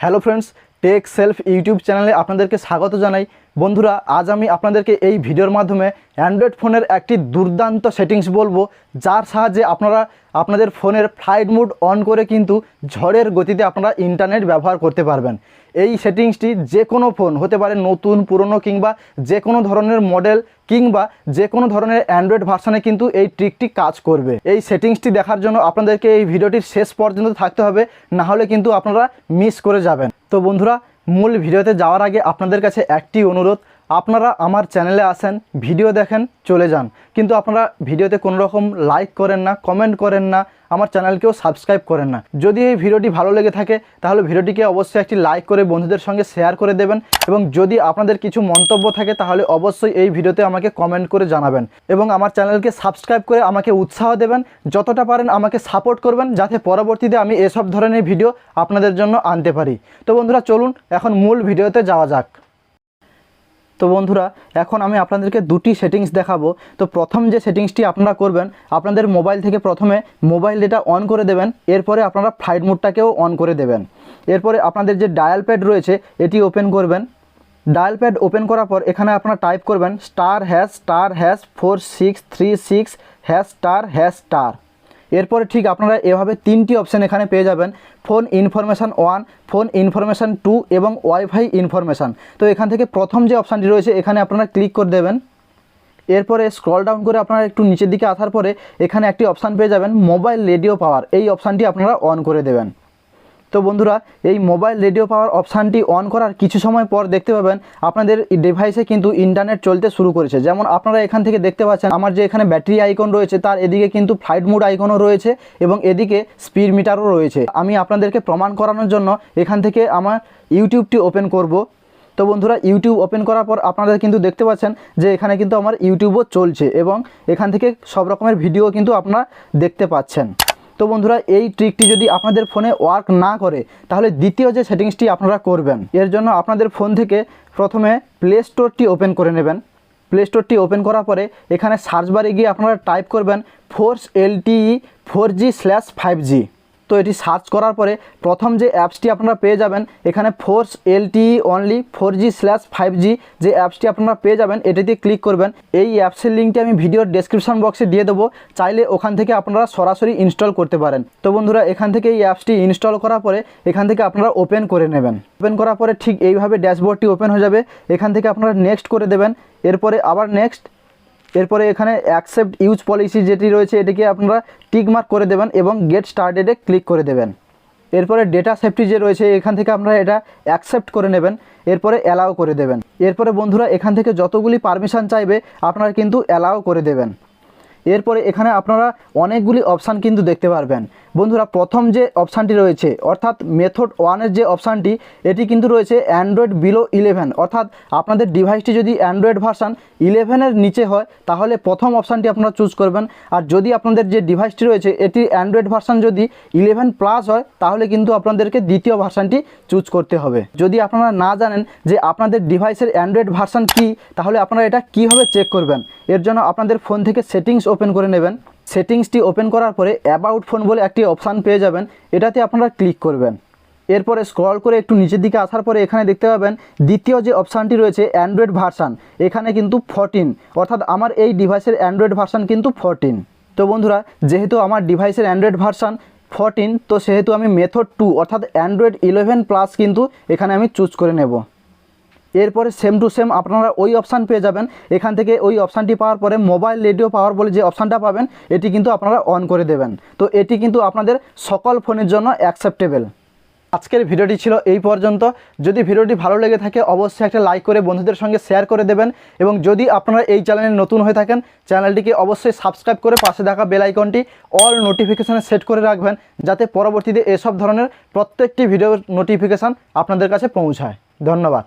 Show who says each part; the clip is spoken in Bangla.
Speaker 1: Hello friends, Tech Self YouTube চ্যানেলে আপনাদেরকে স্বাগত জানাই। বন্ধুরা, আজ আমি আপনাদেরকে এই ভিডিওর মাধ্যমে অ্যান্ড্রয়েড ফোনের একটি দুর্দান্ত সেটিংস বলবো, যার সাহায্যে আপনারা আপনাদের ফোনের ফ্লাইট মোড অন করে কিন্তু ঝড়ের গতিতে আপনারা ইন্টারনেট ব্যবহার করতে পারবেন। এই সেটিংসটি যে কোনো ফোন হতে পারে, নতুন পুরনো কিংবা যে কোনো ধরনের মডেল কিংবা যে কোনো ধরনের অ্যান্ড্রয়েড ভার্সানে কিন্তু এই ট্রিকটি কাজ করবে। এই সেটিংসটি দেখার জন্য আপনাদেরকে এই ভিডিওটির শেষ পর্যন্ত থাকতে হবে, না হলে কিন্তু আপনারা মিস করে যাবেন। তো বন্ধুরা, মূল ভিডিওতে যাওয়ার আগে আপনাদের কাছে একটি অনুরোধ, আপনারা আমার চ্যানেলে আসেন, ভিডিও দেখেন, চলে যান, কিন্তু আপনারা ভিডিওতে কোনো রকম লাইক করেন না, কমেন্ট করেন না, আমার চ্যানেলকেও সাবস্ক্রাইব করেন না। যদি এই ভিডিওটি ভালো লেগে থাকে তাহলে ভিডিওটিকে অবশ্যই একটি লাইক করে বন্ধুদের সঙ্গে শেয়ার করে দেবেন, এবং যদি আপনাদের কিছু মন্তব্য থাকে তাহলে অবশ্যই এই ভিডিওতে আমাকে কমেন্ট করে জানাবেন, এবং আমার চ্যানেলকে সাবস্ক্রাইব করে আমাকে উৎসাহ দেবেন। যতটা পারেন আমাকে সাপোর্ট করবেন, যাতে পরবর্তীতে আমি এসব ধরনের ভিডিও আপনাদের জন্য আনতে পারি। তো বন্ধুরা, চলুন এখন মূল ভিডিওতে যাওয়া যাক। তো বন্ধুরা, এখন আমি আপনাদেরকে দুটি সেটিংস দেখাবো। তো প্রথম যে সেটিংসটি আপনারা করবেন, আপনাদের মোবাইল থেকে প্রথমে মোবাইল ডেটা অন করে দেবেন, এরপরে আপনারা ফ্লাইট মোডটাকেও অন করে দেবেন। এরপরে আপনাদের যে ডায়াল প্যাড রয়েছে এটি ওপেন করবেন। ডায়াল প্যাড ওপেন করার পর এখানে আপনারা টাইপ করবেন ***436 এরপরে ঠিক আপনারা এভাবে তিনটি অপশান এখানে পেয়ে যাবেন: ফোন ইনফরমেশান 1, ফোন ইনফরমেশান 2 এবং ওয়াইফাই ইনফরমেশান। তো এখান থেকে প্রথম যে অপশানটি রয়েছে এখানে আপনারা ক্লিক করে দেবেন। এরপরে স্ক্রল ডাউন করে আপনারা একটু নিচের দিকে আসার পরে এখানে একটি অপশান পেয়ে যাবেন মোবাইল রেডিও পাওয়ার, এই অপশানটি আপনারা অন করে দেবেন। তো বন্ধুরা, এই মোবাইল রেডিও পাওয়ার অপশানটি অন করার কিছু সময় পর দেখতে পাবেন আপনাদের ডিভাইসে কিন্তু ইন্টারনেট চলতে শুরু করেছে। যেমন আপনারা এখান থেকে দেখতে পাচ্ছেন আমার যে এখানে ব্যাটারি আইকন রয়েছে তার এদিকে কিন্তু ফ্লাইট মোড আইকনও রয়েছে এবং এদিকে স্পিড মিটারও রয়েছে। আমি আপনাদেরকে প্রমাণ করানোর জন্য এখান থেকে আমার ইউটিউবটি ওপেন করব। তো বন্ধুরা, ইউটিউব ওপেন করার পর আপনারা কিন্তু দেখতে পাচ্ছেন যে এখানে কিন্তু আমার ইউটিউবও চলছে এবং এখান থেকে সব রকমের ভিডিও কিন্তু আপনারা দেখতে পাচ্ছেন। তো বন্ধুরা, এই ট্রিকটি যদি আপনাদের ফোনে ওয়ার্ক না করে তাহলে দ্বিতীয় যে সেটিংসটি আপনারা করবেন, এর জন্য আপনাদের ফোন থেকে প্রথমে প্লে স্টোরটি ওপেন করে নেবেন। প্লে স্টোরটি ওপেন করার পরে এখানে সার্চ বারে গিয়ে আপনারা টাইপ করবেন ফোর্স LTE 4G/5G। তো এটি সার্চ করার পরে প্রথম যে অ্যাপসটি আপনারা পেয়ে যাবেন এখানে ফোর্স LTE অনলি 4G/5G যে অ্যাপসটি আপনারা পেয়ে যাবেন, এটিতে ক্লিক করবেন। এই অ্যাপসের লিঙ্কটি আমি ভিডিওর ডেসক্রিপশন বক্সে দিয়ে দেবো, চাইলে ওখান থেকে আপনারা সরাসরি ইনস্টল করতে পারেন। তো বন্ধুরা, এখান থেকে এই অ্যাপসটি ইনস্টল করার পরে এখান থেকে আপনারা ওপেন করে নেবেন। ওপেন করার পরে ঠিক এইভাবে ড্যাশবোর্ডটি ওপেন হয়ে যাবে। এখান থেকে আপনারা নেক্সট করে দেবেন, এরপরে আবার নেক্সট, এরপরে এখানে অ্যাকসেপ্ট ইউজ পলিসি যেটি রয়েছে এটিকে আপনারা টিক মার্ক করে দেবেন এবং গেট স্টার্টেডে ক্লিক করে দেবেন। এরপরে ডেটা সেফটি যে রয়েছে এখান থেকে আপনারা এটা অ্যাকসেপ্ট করে নেবেন, এরপরে অ্যালাউ করে দেবেন। এরপরে বন্ধুরা, এখান থেকে যতগুলি পারমিশন চাইবে আপনারা কিন্তু অ্যালাউ করে দেবেন। এরপরে এখানে আপনারা অনেকগুলি অপশান কিন্তু দেখতে পারবেন। বন্ধুরা, প্রথম যে অপশানটি রয়েছে অর্থাৎ মেথড 1-এর যে অপশানটি, এটি কিন্তু রয়েছে অ্যান্ড্রয়েড বিলো 11, অর্থাৎ আপনাদের ডিভাইসটি যদি অ্যান্ড্রয়েড ভার্সান 11-এর নিচে হয় তাহলে প্রথম অপশানটি আপনারা চুজ করবেন, আর যদি আপনাদের যে ডিভাইসটি রয়েছে এটি অ্যান্ড্রয়েড ভার্সান যদি 11+ হয় তাহলে কিন্তু আপনাদেরকে দ্বিতীয় ভার্সানটি চুজ করতে হবে। যদি আপনারা না জানেন যে আপনাদের ডিভাইসের অ্যান্ড্রয়েড ভার্সান কী, তাহলে আপনারা এটা কীভাবে চেক করবেন, এর জন্য আপনাদের ফোন থেকে সেটিংস ওপেন করে নেবেন। সেটিংসটি ওপেন করার পরে অ্যাবাউট ফোন বলে একটি অপশান পেয়ে যাবেন, এটাতে আপনারা ক্লিক করবেন। এরপরে স্ক্রল করে একটু নিচের দিকে আসার পরে এখানে দেখতে পাবেন দ্বিতীয় যে অপশানটি রয়েছে অ্যান্ড্রয়েড ভার্সান, এখানে কিন্তু 14, অর্থাৎ আমার এই ডিভাইসের অ্যান্ড্রয়েড ভার্সান কিন্তু 14। তো বন্ধুরা, যেহেতু আমার ডিভাইসের অ্যান্ড্রয়েড ভার্সান 14, তো সেহেতু আমি মেথড 2 অর্থাৎ অ্যান্ড্রয়েড 11+ কিন্তু এখানে আমি চুজ করে নেব। এরপরে সেম টু সেম আপনারা ওই অপশান পেয়ে যাবেন। এখান থেকে ওই অপশানটি পাওয়ার পরে মোবাইল রেডিও পাওয়ার বলে যে অপশানটা পাবেন এটি কিন্তু আপনারা অন করে দেবেন। তো এটি কিন্তু আপনাদের সকল ফোনের জন্য অ্যাকসেপ্টেবল। আজকের ভিডিওটি ছিল এই পর্যন্ত। যদি ভিডিওটি ভালো লেগে থাকে অবশ্যই একটা লাইক করে বন্ধুদের সঙ্গে শেয়ার করে দেবেন, এবং যদি আপনারা এই চ্যানেলে নতুন হয়ে থাকেন চ্যানেলটিকে অবশ্যই সাবস্ক্রাইব করে পাশে থাকা বেল আইকনটি অল নোটিফিকেশানে সেট করে রাখবেন, যাতে পরবর্তীতে এসব ধরনের প্রত্যেকটি ভিডিওর নোটিফিকেশান আপনাদের কাছে পৌঁছায়। ধন্যবাদ।